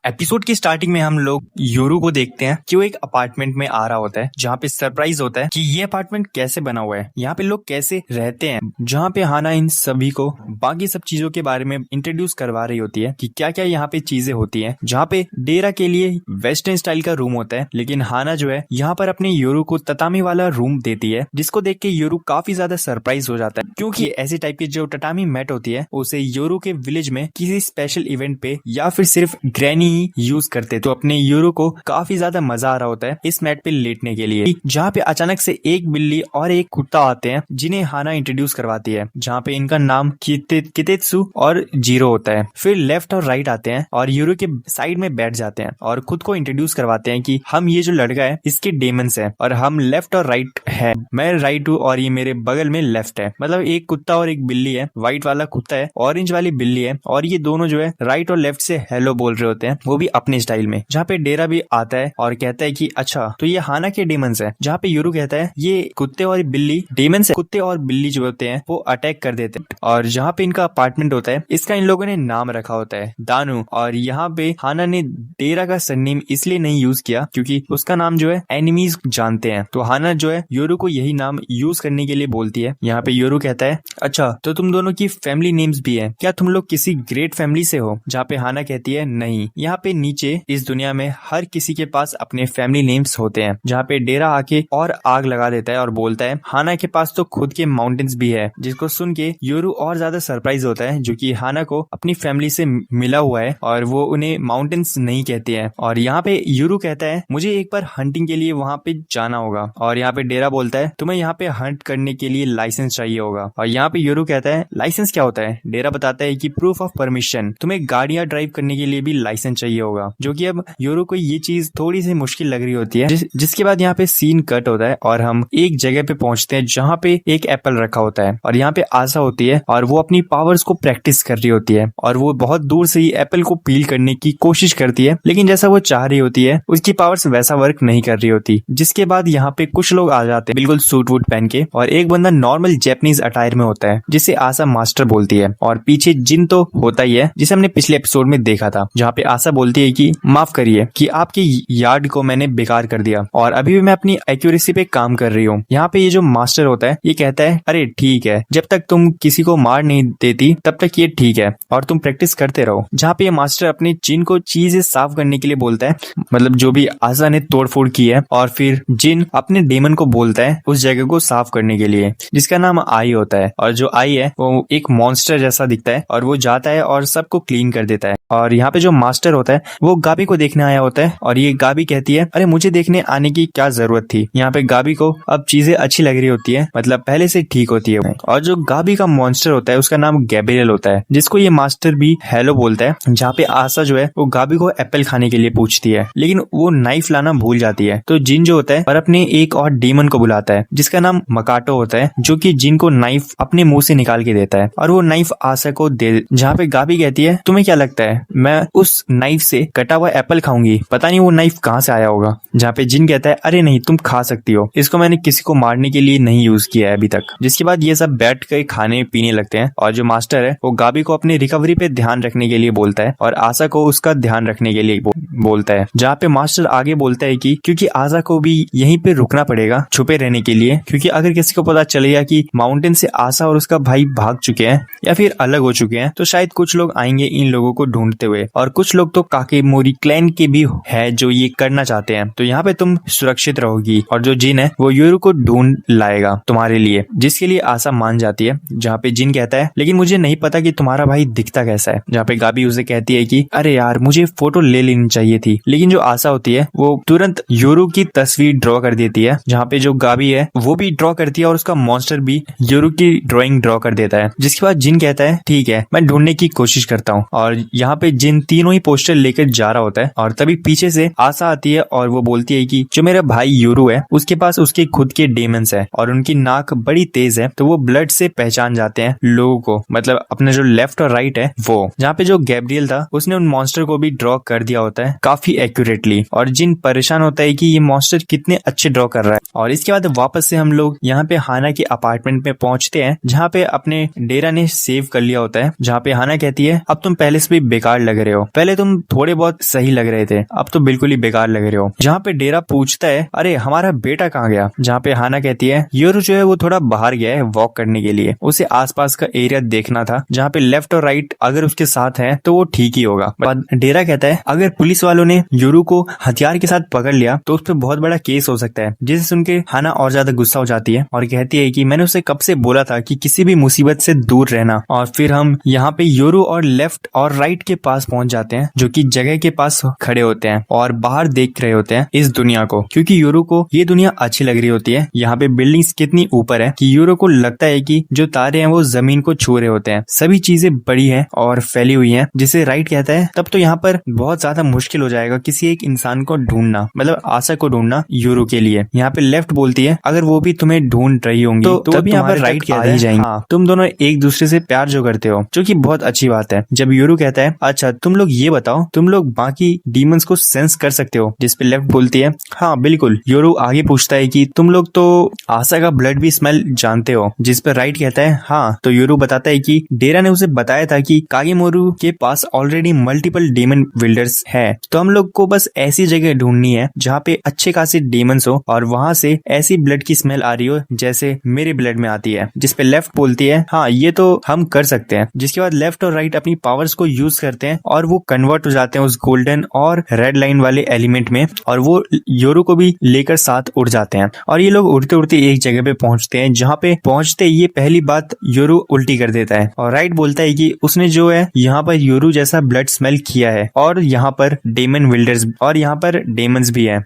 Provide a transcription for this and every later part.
Episode की starting में हम लोग योरू को देखते हैं कि वो एक अपार्टमेंट में आ रहा होता है, जहाँ पे सरप्राइज होता है कि ये अपार्टमेंट कैसे बना हुआ है, यहाँ पे लोग कैसे रहते हैं, जहाँ पे हाना इन सभी को बाकी सब चीजों के बारे में इंट्रोड्यूस करवा रही होती है कि क्या क्या यहाँ पे चीजें होती हैं। जहाँ पे डेरा के लिए वेस्टर्न स्टाइल का रूम होता है, लेकिन हाना जो है यहाँ पर अपने योरू को ततामी वाला रूम देती है, जिसको देख के योरू काफी ज्यादा सरप्राइज हो जाता है, क्योंकि ऐसे टाइप की जो टटामी मैट होती है उसे योरू के विलेज में किसी स्पेशल इवेंट पे या फिर सिर्फ ग्रैनी ही यूज करते। तो अपने योरू को काफी ज्यादा मजा आ रहा होता है इस मैट पे लेटने के लिए, जहाँ पे अचानक से एक बिल्ली और एक कुत्ता आते हैं जिन्हें हाना इंट्रोड्यूस करवाती है, जहाँ पे इनका नाम कितेत्सु और जीरो होता है। फिर लेफ्ट और राइट आते हैं और योरू के साइड में बैठ जाते हैं और खुद को इंट्रोड्यूस करवाते हैं कि हम ये जो लड़का है इसके डेमंस है और हम लेफ्ट और राइट है, मैं राइट हूँ और ये मेरे बगल में लेफ्ट है। मतलब एक कुत्ता और एक बिल्ली है, व्हाइट वाला कुत्ता है, ऑरेंज वाली बिल्ली है, और ये दोनों जो है राइट और लेफ्ट से हेलो बोल रहे होते हैं, वो भी अपने स्टाइल में। जहाँ पे डेरा भी आता है और कहता है कि अच्छा तो ये हाना के डेमंस है, जहाँ पे योरू कहता है ये कुत्ते और बिल्ली डेमंस है, कुत्ते और बिल्ली जो होते हैं वो अटैक कर देते हैं। और जहाँ पे इनका अपार्टमेंट होता है इसका इन लोगों ने नाम रखा होता है दानू, और यहाँ पे हाना ने डेरा का सरनेम इसलिए नहीं यूज किया क्योंकि उसका नाम जो है एनिमीज जानते हैं। तो हाना जो है योरू को यही नाम यूज करने के लिए बोलती है। यहाँ पे योरू कहता है अच्छा तो तुम दोनों की फैमिली नेम्स भी है क्या, तुम लोग किसी ग्रेट फैमिली से हो? जहाँ पे हाना कहती है नहीं, यहाँ पे नीचे इस दुनिया में हर किसी के पास अपने फैमिली नेम्स होते हैं। जहाँ पे डेरा आके और आग लगा देता है और बोलता है हाना के पास तो खुद के माउंटेन्स भी है, जिसको सुन के योरू और ज्यादा सरप्राइज होता है, जो कि हाना को अपनी फैमिली से मिला हुआ है और वो उन्हें माउंटेन्स नहीं कहते हैं। और यहाँ पे योरू कहता है मुझे एक बार हंटिंग के लिए वहाँ पे जाना होगा, और यहाँ पे डेरा बोलता है तुम्हें यहाँ पे हंट करने के लिए लाइसेंस चाहिए होगा। और यहाँ पे योरू कहता है लाइसेंस क्या होता है? डेरा बताता है कि प्रूफ ऑफ परमिशन, तुम्हें गाड़ियां ड्राइव करने के लिए भी लाइसेंस चाहिए होगा, जो कि अब योरू को ये चीज थोड़ी सी मुश्किल लग रही होती है। जिसके बाद यहाँ पे सीन कट होता है और हम एक जगह पे पहुंचते हैं जहाँ पे एक एप्पल रखा होता है, और यहाँ पे आशा होती है और वो अपनी पावर्स को प्रैक्टिस कर रही होती है, और वो बहुत दूर से ही एप्पल को पील करने की कोशिश करती है, लेकिन जैसा वो चाह रही होती है उसकी पावर्स वैसा वर्क नहीं कर रही होती। जिसके बाद यहाँ पे कुछ लोग आ जाते हैं बिल्कुल सूट वूट पहन के, और एक बंदा नॉर्मल जैपनीज अटायर में होता है जिसे आशा मास्टर बोलती है, और पीछे जिन तो होता ही है जिसे हमने पिछले एपिसोड में देखा था, जहाँ पे आशा बोलती है कि माफ करिए कि आपके यार्ड को मैंने बेकार कर दिया और अभी भी मैं अपनी एक्यूरेसी पे काम कर रही हूँ। यहाँ पे ये जो मास्टर होता है ये कहता है अरे ठीक है, जब तक तुम किसी को मार नहीं देती तब तक ये ठीक है और तुम प्रैक्टिस करते रहो। जहाँ पे ये मास्टर अपने जिन को चीजें साफ करने के लिए बोलता है, मतलब जो भी आशा ने तोड़फोड़ की है, और फिर जिन अपने डेमन को बोलता है उस जगह को साफ करने के लिए, जिसका नाम आई होता है। और जो आई है वो एक मॉन्स्टर जैसा दिखता है और वो जाता है और सबको क्लीन कर देता है। और यहाँ पे जो मास्टर होता है वो गाबी को देखने आया होता है, और ये गाबी कहती है अरे मुझे देखने आने की क्या जरूरत थी। यहाँ पे गाबी को अब चीजें अच्छी लग रही होती है, मतलब पहले से ठीक होती है। और जो गाबी का मॉन्स्टर होता है उसका नाम गैब्रियल होता है, जिसको ये मास्टर भी हेलो बोलता है। जहाँ पे आशा जो है वो गाबी को एप्पल खाने के लिए पूछती है, लेकिन वो नाइफ लाना भूल जाती है। तो जिन जो होता है पर अपने एक और डीमन को बुलाता है जिसका नाम मकाटो होता है, जो कि जिन को नाइफ अपने मुंह से निकाल के देता है, और वो नाइफ आशा को दे। जहाँ पे गाबी कहती है तुम्हें क्या लगता है मैं उस नाइफ से कटा हुआ एप्पल खाऊंगी, पता नहीं वो नाइफ कहाँ से आया होगा। जहाँ पे जिन कहता है अरे नहीं तुम खा सकती हो, इसको मैंने किसी को मारने के लिए नहीं यूज किया है अभी तक। जिसके बाद ये सब बैठ कर खाने पीने लगते हैं, और जो मास्टर है वो गाबी को अपनी रिकवरी पे ध्यान रखने के लिए बोलता है और आशा को उसका ध्यान रखने के लिए बोलता है। जहाँ पे मास्टर आगे बोलता है कि क्योंकि आशा को भी यहीं पे रुकना पड़ेगा छुपे रहने के लिए, क्योंकि अगर किसी को पता चल गया कि माउंटेन से आशा और उसका भाई भाग चुके हैं या फिर अलग हो चुके हैं, तो शायद कुछ लोग आएंगे इन लोगों को ढूंढते हुए, और कुछ लोग तो काकेमोरी क्लैन के भी है जो ये करना चाहते हैं। तो यहाँ पे तुम सुरक्षित रहोगी और जो जिन है वो योरू को ढूंढ लाएगा तुम्हारे लिए, जिसके लिए आशा मान जाती है। जहाँ पे जिन कहता है लेकिन मुझे नहीं पता कि तुम्हारा भाई दिखता कैसा है। जहाँ पे गाबी उसे कहती है कि अरे यार मुझे फोटो ले लेनी चाहिए थी, लेकिन जो आशा होती है वो तुरंत योरू की तस्वीर ड्रॉ कर देती है। जहाँ पे जो गाबी है वो भी ड्रॉ करती है और उसका मॉन्स्टर भी योरू की ड्रॉइंग ड्रॉ कर देता है। जिसके बाद जिन कहता है ठीक है मैं ढूंढने की कोशिश करता हूँ, और यहाँ पे जिन तीनों ही पोस्टर लेकर जा रहा होता है, और तभी पीछे से आशा आती है और वो बोलती है कि जो मेरा भाई योरू है उसके पास उसके खुद के डेमंस है और उनकी नाक बड़ी तेज है, तो वो ब्लड से पहचान जाते हैं लोगों को, मतलब अपने जो लेफ्ट और राइट है वो। जहाँ पे जो गैब्रियल था उसने उन मॉन्स्टर को भी ड्रॉ कर दिया होता है काफी एक्यूरेटली, और जिन परेशान होता है कि ये मॉन्स्टर कितने अच्छे ड्रॉ कर रहा है। और इसके बाद वापस से हम लोग यहाँ पे हाना के अपार्टमेंट में पहुंचते हैं, जहाँ पे अपने डेरा ने सेव कर लिया होता है। जहाँ पे हाना कहती है अब तुम पहले से भी बेकार लग रहे हो, पहले तुम तुम थोड़े बहुत सही लग रहे थे, अब तो बिल्कुल ही बेकार लग रहे हो। जहाँ पे डेरा पूछता है अरे हमारा बेटा कहाँ गया, जहाँ पे हाना कहती है योरू जो है वो थोड़ा बाहर गया है वॉक करने के लिए, उसे आसपास का एरिया देखना था, जहाँ पे लेफ्ट और राइट अगर उसके साथ है तो वो ठीक ही होगा। बाद डेरा कहता है अगर पुलिस वालों ने योरू को हथियार के साथ पकड़ लिया तो उस पर बहुत बड़ा केस हो सकता है। जिसे सुन के हाना और ज्यादा गुस्सा हो जाती है और कहती है कि मैंने उसे कब से बोला था कि किसी भी मुसीबत से दूर रहना। और फिर हम यहाँ पे योरू और लेफ्ट और राइट के पास पहुंच जाते हैं, जो कि जगह के पास खड़े होते हैं और बाहर देख रहे होते हैं इस दुनिया को, क्योंकि योरू को ये दुनिया अच्छी लग रही होती है। यहाँ पे बिल्डिंग्स कितनी ऊपर है कि योरू को लगता है कि जो तारे हैं वो जमीन को छू रहे होते हैं, सभी चीजें बड़ी है और फैली हुई है। जिसे राइट कहता है तब तो यहाँ पर बहुत ज्यादा मुश्किल हो जाएगा किसी एक इंसान को ढूंढना, मतलब आशा को ढूंढना योरू के लिए। यहाँ पे लेफ्ट बोलती है अगर वो भी तुम्हें ढूंढ रही होंगी तो तब यहाँ पर राइट कहता है हाँ तुम दोनों एक दूसरे से प्यार जो करते हो, जो कि बहुत अच्छी बात है। जब योरू कहता है अच्छा तुम लोग ये बताओ तुम लोग बाकी डीमंस को सेंस कर सकते हो, जिसपे लेफ्ट बोलती है हाँ बिल्कुल। योरू आगे पूछता है कि तुम लोग तो आशा का ब्लड भी स्मेल जानते हो, जिस पर राइट कहता है हाँ। तो योरू बताता है कि डेरा ने उसे बताया था कि कागेमोरू के पास ऑलरेडी मल्टीपल डेमन बिल्डर्स है, तो हम लोग को बस ऐसी जगह ढूंढनी है जहाँ पे अच्छे खासे डेमंस हो और वहां से ऐसी ब्लड की स्मेल आ रही हो जैसे मेरे ब्लड में आती है। जिसपे लेफ्ट बोलती है हाँ ये तो हम कर सकते हैं। जिसके बाद लेफ्ट और राइट अपनी पावर्स को यूज करते हैं और वो कन्वर्ट हो जाते हैं उस गोल्डन और रेड लाइन वाले एलिमेंट में, और वो योरू को भी लेकर साथ उड़ जाते हैं। और ये लोग उड़ते उड़ते एक जगह पे पहुंचते हैं, जहाँ पे पहुंचते ये पहली बात योरू उल्टी कर देता है और राइट बोलता है कि उसने जो है यहाँ पर योरू जैसा ब्लड स्मेल किया है और यहाँ पर डेमन विल्डर्स और यहाँ पर डेमंस भी है।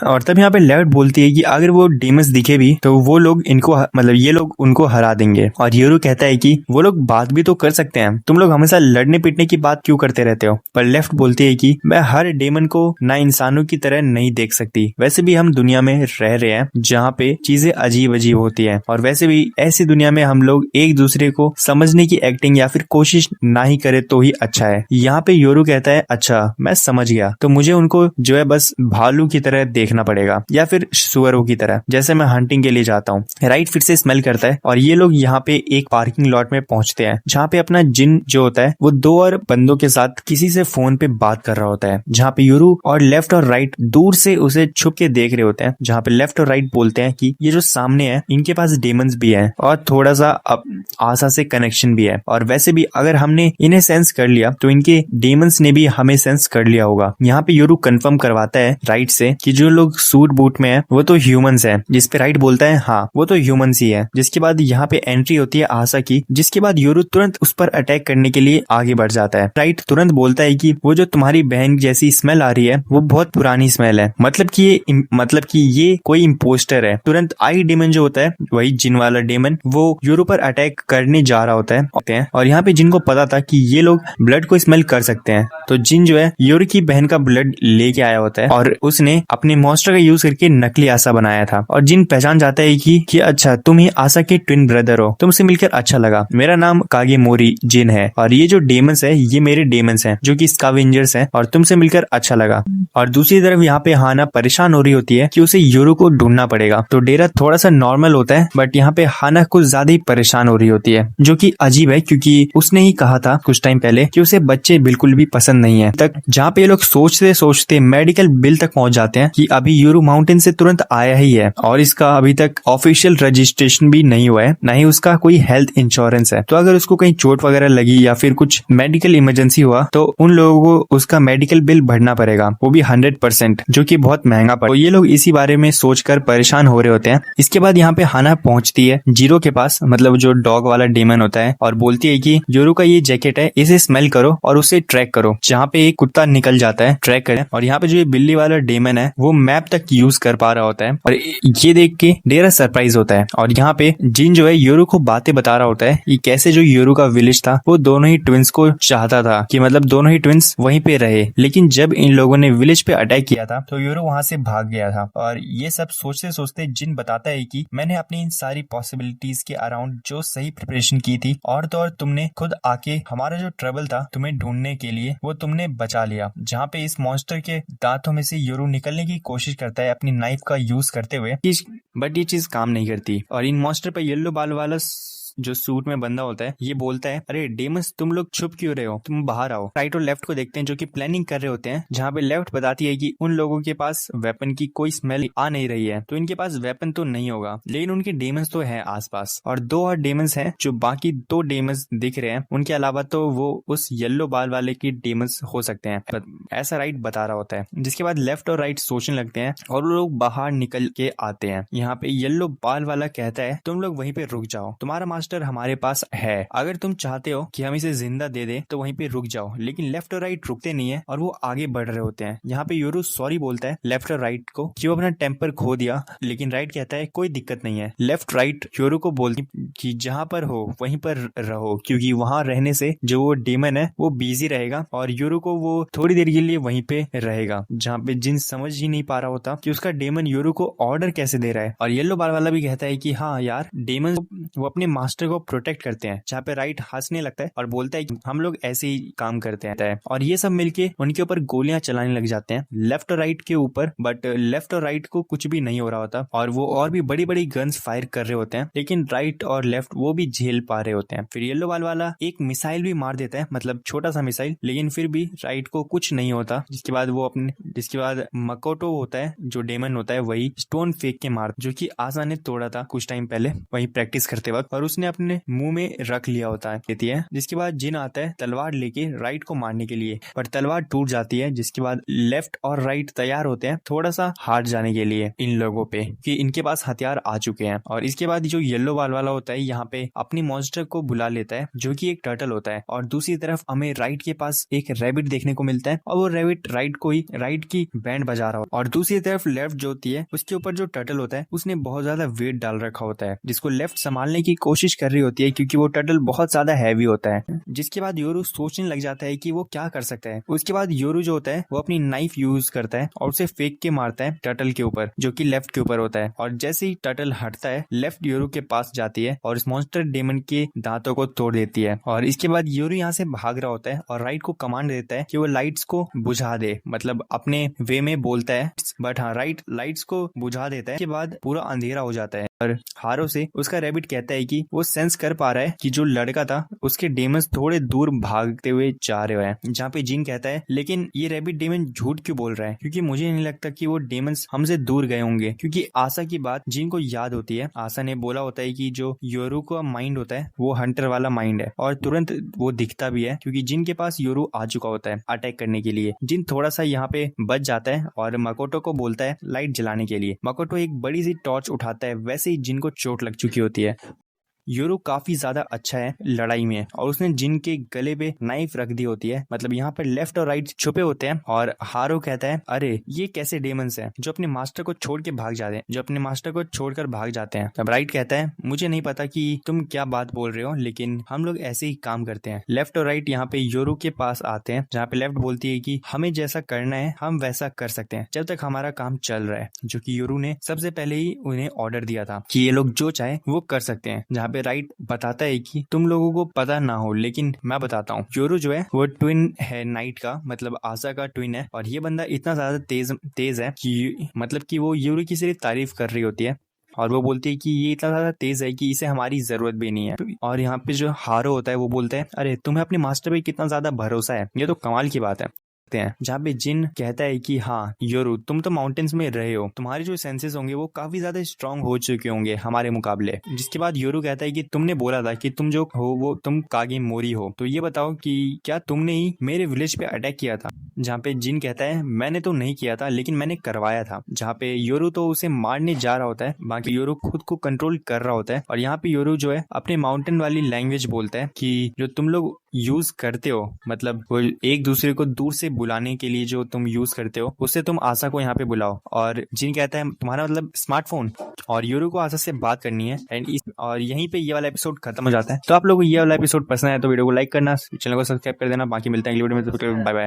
और तब यहाँ पे लेफ्ट बोलती है कि अगर वो डेमंस दिखे भी तो वो लोग इनको मतलब ये लोग उनको हरा देंगे। और योरू कहता है कि वो लोग बात भी तो कर सकते हैं, तुम लोग हमेशा लड़ने पीटने की बात क्यों करते रहते हो। पर लेफ्ट बोलती है कि मैं हर डेमन को ना इंसानों की तरह नहीं देख सकती, वैसे भी हम दुनिया में रह रहे हैं जहाँ पे चीजें अजीब अजीब होती है, और वैसे भी ऐसी दुनिया में हम लोग एक दूसरे को समझने की एक्टिंग या फिर कोशिश ना ही करे तो ही अच्छा है। यहाँ पे योरू कहता है अच्छा मैं समझ गया, तो मुझे उनको जो है बस भालू की तरह देखना पड़ेगा या फिर सुअरों की तरह, जैसे मैं हंटिंग के लिए जाता हूँ। राइट फिर से स्मेल करता है और ये लोग यहाँ पे एक पार्किंग लॉट में पहुंचते हैं, जहाँ पे अपना जिन जो होता है वो दो और बंदों के साथ किसी से फोन पे बात कर रहा होता है, जहाँ पे योरू और लेफ्ट और राइट दूर से उसे छुप के देख रहे होते हैं। जहाँ पे लेफ्ट और राइट बोलते हैं कि ये जो सामने है इनके पास डेमंस भी है और थोड़ा सा आशा से कनेक्शन भी है, और वैसे भी अगर हमने इन्हें सेंस कर लिया तो इनके डेमंस ने भी हमें सेंस कर लिया होगा। यहाँ पे योरू कंफर्म करवाता है राइट से कि जो लोग सूट बूट में है वो तो ह्यूमंस है, जिसपे राइट बोलता है हाँ वो तो ह्यूमंस ही है। जिसके बाद यहाँ पे एंट्री होती है आशा की, जिसके बाद योरू तुरंत उस पर अटैक करने के लिए आगे बढ़ जाता है। राइट तुरंत बोलता है कि वो जो तुम्हारी बहन जैसी स्मेल आ रही है वो बहुत पुरानी स्मेल है, मतलब कि ये कोई इम्पोस्टर है। तुरंत आई डेमन जो होता है वही जिन वाला डेमन वो योरू पर अटैक करने जा रहा होता है, और यहाँ पे जिन को पता था कि ये लोग ब्लड को स्मेल कर सकते हैं, तो जिन जो है योरू की बहन का ब्लड लेके आया होता है और उसने अपने मॉन्स्टर का यूज करके नकली आशा बनाया था। और जिन पहचान जाता है कि अच्छा तुम ही आशा के ट्विन ब्रदर हो, तुमसे मिलकर अच्छा लगा, मेरा नाम कागेमोरी जिन है और ये जो डेमंस है ये मेरे डेमंस हैं जो कि स्कैवेंजर्स हैं और तुमसे मिलकर अच्छा लगा। और दूसरी तरफ यहाँ पे हाना परेशान हो रही होती है कि उसे योरू को ढूंढना पड़ेगा। तो डेरा थोड़ा सा नॉर्मल होता है, बट यहाँ पे हाना कुछ ज्यादा ही परेशान हो रही होती है, जो कि अजीब है क्योंकि उसने ही कहा था कुछ टाइम पहले कि उसे बच्चे बिल्कुल भी पसंद नहीं है। तक जहाँ पे ये लोग सोचते सोचते मेडिकल बिल तक पहुंच जाते हैं कि अभी योरू माउंटेन से तुरंत आया ही है और इसका अभी तक ऑफिशियल रजिस्ट्रेशन भी नहीं हुआ है, ना ही उसका कोई हेल्थ इंश्योरेंस है। तो अगर उसको कहीं चोट वगैरह लगी या फिर कुछ मेडिकल इमरजेंसी हुआ तो उन लोगों को उसका मेडिकल बिल भरना पड़ेगा, वो भी 100%, जो कि बहुत महंगा पड़ेगा। तो ये लोग इसी बारे में सोचकर परेशान हो रहे होते हैं। इसके बाद यहाँ पे हाना पहुंचती है जीरो के पास, मतलब जो डॉग वाला डेमन होता है, और बोलती है कि योरू का ये जैकेट है, इसे स्मेल करो और उसे ट्रैक करो। जहाँ पे एक कुत्ता निकल जाता है ट्रैक करे, और यहाँ पे जो ये बिल्ली वाला डेमन है वो मैप तक यूज कर पा रहा होता है, और ये देख के डेरा सरप्राइज होता है। और यहाँ पे जिन जो है योरू को बातें बता रहा होता है कि कैसे जो योरू का विलेज था वो दोनों ही ट्विंस को चाहता था कि मतलब दोनों ही ट्विंस वहीं पे रहे, लेकिन जब इन लोगों ने विलेज पे अटैक किया था तो योरू वहां से भाग गया था। और ये सब सोचते सोचते जिन बताता है कि मैंने अपनी इन सारी पॉसिबिलिटीज के अराउंड जो सही प्रिपरेशन की थी, और तो और तुमने खुद आके हमारा जो ट्रबल था तुम्हें ढूंढने के लिए वो तुमने बचा लिया। जहाँ पे इस मॉन्स्टर के दांतों में से योरू निकलने की कोशिश करता है अपनी नाइफ का यूज करते हुए, बट ये चीज काम नहीं करती और इन मॉन्स्टर पे येलो बाल वाला जो सूट में बंदा होता है ये बोलता है, अरे डेमस तुम लोग छुप क्यों रहे हो, तुम बाहर आओ। राइट और लेफ्ट को देखते हैं जो कि प्लानिंग कर रहे होते हैं, जहाँ पे लेफ्ट बताती है कि उन लोगों के पास वेपन की कोई स्मेल आ नहीं रही है, तो इनके पास वेपन तो नहीं होगा, लेकिन उनके डेमंस तो है आसपास, और 2 और डेमंस हैं जो बाकी 2 डेमंस दिख रहे हैं, उनके अलावा तो वो उस येलो बाल वाले की डेमंस हो सकते हैं, ऐसा राइट बता रहा होता है। जिसके बाद लेफ्ट और राइट सोचने लगते हैं और वो लोग बाहर निकल के आते हैं। यहाँ पे येलो बाल वाला कहता है, तुम लोग वहीं पे रुक जाओ, तुम्हारा मास्टर हमारे पास है, अगर तुम चाहते हो कि हम इसे जिंदा दे दे तो वहीं पे रुक जाओ। लेकिन लेफ्ट और राइट रुकते नहीं है और वो आगे बढ़ रहे होते हैं। यहाँ पे योरू सॉरी बोलता है लेफ्ट और राइट को कि वो अपना टेम्पर खो दिया, लेकिन राइट कहता है कोई दिक्कत नहीं है। लेफ्ट राइट योरू को बोलती कि जहाँ पर हो वहीं पर रहो, क्योंकि वहां रहने से जो वो डेमन है वो बिजी रहेगा और योरू को वो थोड़ी देर के लिए वहीं पे रहेगा। जहाँ पे जिन समझ ही नहीं पा रहा होता कि उसका डेमन योरू को ऑर्डर कैसे दे रहा है। और येलो बाल वाला भी कहता है कि हाँ यार, डेमन वो अपने मास्टर को प्रोटेक्ट करते हैं। जहाँ पे राइट हंसने लगता है और बोलता है कि हम लोग ऐसे ही काम करते हैं, और ये सब मिलके उनके ऊपर गोलियां चलाने लग जाते हैं लेफ्ट और राइट के ऊपर। बट लेफ्ट और राइट को कुछ भी नहीं हो रहा होता और वो और भी बड़ी बड़ी गन्स फायर कर रहे होते हैं, लेकिन राइट और लेफ्ट वो भी झेल पा रहे होते हैं। फिर येलो बाल वाला एक मिसाइल भी मार देता है, मतलब छोटा सा मिसाइल, लेकिन फिर भी राइट को कुछ नहीं होता। जिसके बाद मकोटो होता है जो डेमन होता है, वही स्टोन फेंक के मार, जो कि आसा ने तोड़ा था कुछ टाइम पहले वही प्रैक्टिस करते वक्त, और उसने अपने मुंह में रख लिया होता है। जिसके बाद जिन आता है तलवार लेके राइट को मारने के लिए, पर तलवार टूट जाती है। जिसके बाद लेफ्ट और राइट तैयार होते हैं थोड़ा सा हार जाने के लिए इन लोगों पे, कि इनके पास हथियार आ चुके हैं। और इसके बाद जो येलो बाल वाला होता है यहाँ पे अपनी मॉन्स्टर को बुला लेता है, जो कि एक टर्टल होता है। और दूसरी तरफ हमें राइट के पास एक रैबिट देखने को मिलता है, और वो रैबिट राइट की बैंड बजा रहा होता है। और दूसरी तरफ लेफ्ट जो होती है उसके ऊपर जो टर्टल होता है उसने बहुत ज्यादा वेट डाल रखा होता है, जिसको लेफ्ट संभालने की कोशिश कर रही होती है, क्योंकि वो टर्टल बहुत ज्यादा हैवी होता है। जिसके बाद योरू सोचने लग जाता है कि वो क्या कर सकता है। उसके बाद योरू जो होता है वो अपनी नाइफ यूज करता है और उसे फेंक के मारता है टर्टल के ऊपर, जो कि लेफ्ट के ऊपर होता है। और जैसे ही टर्टल हटता है, लेफ्ट योरू के पास जाती है और इस मॉन्स्टर डेमन के दांतों को तोड़ देती है। और इसके बाद योरू यहाँ से भाग रहा होता है और राइट को कमांड देता है कि वो लाइट्स को बुझा दे, मतलब अपने वे में बोलता है, बट हाँ राइट लाइट्स को बुझा देता है। इसके बाद पूरा अंधेरा हो जाता है और हारो से उसका रैबिट कहता है कि वो सेंस कर पा रहा है कि जो लड़का था उसके डेमंस थोड़े दूर भागते हुए जा रहे हैं। जहाँ पे जिन कहता है, लेकिन ये रैबिट डेमन झूठ क्यों बोल रहा है, क्योंकि मुझे नहीं लगता कि वो डेमंस हमसे दूर गए होंगे। क्योंकि आशा की बात जिन को याद होती है, आशा ने बोला होता है कि जो योरू का माइंड होता है वो हंटर वाला माइंड है, और तुरंत वो दिखता भी है, क्योंकि जिन के पास योरू आ चुका होता है अटैक करने के लिए। जिन थोड़ा सा यहाँ पे बच जाता है और मकोटो को बोलता है लाइट जलाने के लिए। मकोटो एक बड़ी सी टॉर्च उठाता है, वैसे ही जिन को चोट लग चुकी होती है। योरू काफी ज्यादा अच्छा है लड़ाई में, और उसने जिन के गले पे नाइफ रख दी होती है, मतलब यहाँ पर लेफ्ट और राइट छुपे होते हैं। और हारो कहता है, अरे ये कैसे डेमंस हैं जो अपने मास्टर को छोड़ के भाग जाते हैं, जो अपने मास्टर को छोड़कर भाग जाते हैं। तब राइट कहता है, मुझे नहीं पता कि तुम क्या बात बोल रहे हो, लेकिन हम लोग ऐसे ही काम करते हैं। लेफ्ट और राइट यहाँ पे योरू के पास आते हैं, जहाँ पे लेफ्ट बोलती है कि हमें जैसा करना है हम वैसा कर सकते हैं जब तक हमारा काम चल रहा है, जो कि योरू ने सबसे पहले ही उन्हें ऑर्डर दिया था कि ये लोग जो चाहे वो कर सकते हैं। जहाँ पे राइट बताता है कि तुम लोगों को पता ना हो, लेकिन मैं बताता हूँ। योरू जो है वो ट्विन है नाइट का, मतलब आशा का ट्विन है, और ये बंदा इतना ज्यादा तेज है कि मतलब कि वो योरू की सिर्फ तारीफ कर रही होती है, और वो बोलती है कि ये इतना ज्यादा तेज है कि इसे हमारी जरूरत भी नहीं है। और यहाँ पे जो हारो होता है वो बोलता है, अरे तुम्हें अपने मास्टर पे कितना ज्यादा भरोसा है, ये तो कमाल की बात है। हैं जहाँ पे जिन कहता है कि हाँ योरू तुम तो माउंटेन्स में रहे हो, तुम्हारे जो सेंसेस होंगे वो काफी ज्यादा स्ट्रांग हो चुके होंगे हमारे मुकाबले। जिसके बाद योरू कहता है कि तुमने बोला था कि तुम जो हो वो तुम कागे मोरी हो, तो ये बताओ कि क्या तुमने ही मेरे विलेज पे अटैक किया था। जहाँ पे जिन कहता है मैंने तो नहीं किया था, लेकिन मैंने करवाया था। जहाँ पे योरू तो उसे मारने जा रहा होता है, बाकी योरू खुद को कंट्रोल कर रहा होता है। और यहाँ पे योरू जो है अपने माउंटेन वाली लैंग्वेज बोलता है कि जो तुम लोग यूज करते हो, मतलब वो एक दूसरे को दूर से बुलाने के लिए जो तुम यूज करते हो, उससे तुम आशा को यहाँ पे बुलाओ। और जिन कहता है तुम्हारा मतलब स्मार्टफोन, और योरू को आशा से बात करनी है। और यहीं पे ये वाला एपिसोड खत्म हो जाता है। तो आप लोगों को ये वाला एपिसोड पसंद है तो वीडियो को लाइक करना, चैनल को सब्सक्राइब कर देना। बाकी मिलते हैं अगली वीडियो में, बाय बाय।